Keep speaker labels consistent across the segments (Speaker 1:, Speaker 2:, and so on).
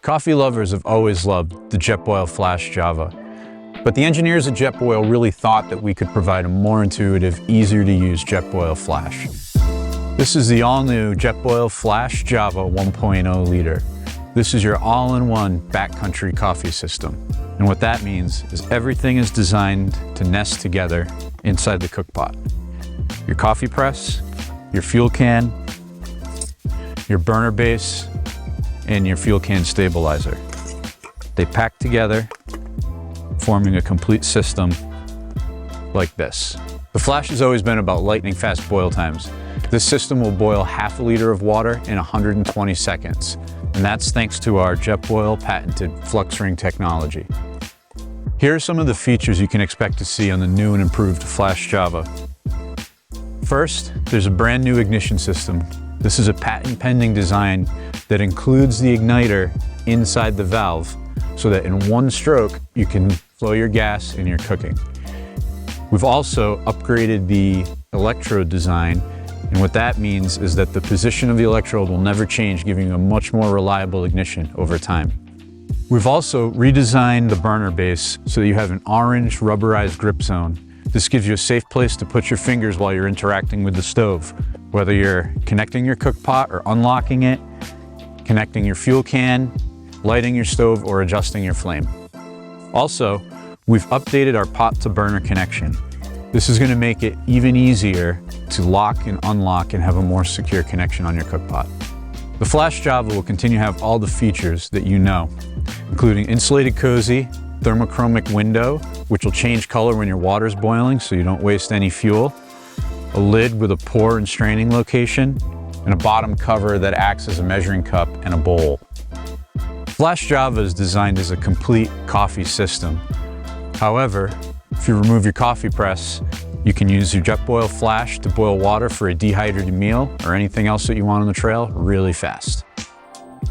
Speaker 1: Coffee lovers have always loved the Jetboil Flash Java, but the engineers at Jetboil really thought that we could provide a more intuitive, easier to use Jetboil Flash. This is the all-new Jetboil Flash Java 1.0 liter. This is your all-in-one backcountry coffee system. And what that means is everything is designed to nest together inside the cookpot. Your coffee press, your fuel can, your burner base, and your fuel can stabilizer. They pack together, forming a complete system like this. The Flash has always been about lightning fast boil times. This system will boil half a liter of water in 120 seconds, and that's thanks to our Jetboil patented flux ring technology. Here are some of the features you can expect to see on the new and improved Flash Java. First, there's a brand new ignition system. This is a patent-pending design that includes the igniter inside the valve so that in one stroke you can flow your gas in your cooking. We've also upgraded the electrode design, and what that means is that the position of the electrode will never change, giving you a much more reliable ignition over time. We've also redesigned the burner base so that you have an orange rubberized grip zone. This gives you a safe place to put your fingers while you're interacting with the stove, whether you're connecting your cook pot or unlocking it, connecting your fuel can, lighting your stove, or adjusting your flame. Also, we've updated our pot to burner connection. This is going to make it even easier to lock and unlock and have a more secure connection on your cook pot. The Flash Java will continue to have all the features that you know, including insulated cozy, thermochromic window, which will change color when your water's boiling so you don't waste any fuel, a lid with a pour and straining location, and a bottom cover that acts as a measuring cup and a bowl. Flash Java is designed as a complete coffee system. However, if you remove your coffee press, you can use your Jetboil Flash to boil water for a dehydrated meal or anything else that you want on the trail really fast.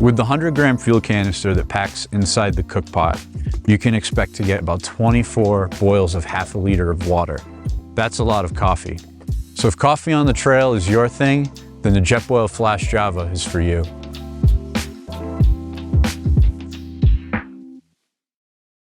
Speaker 1: With the 100-gram fuel canister that packs inside the cook pot, you can expect to get about 24 boils of half a liter of water. That's a lot of coffee. So if coffee on the trail is your thing, then the Jetboil Flash Java is for you.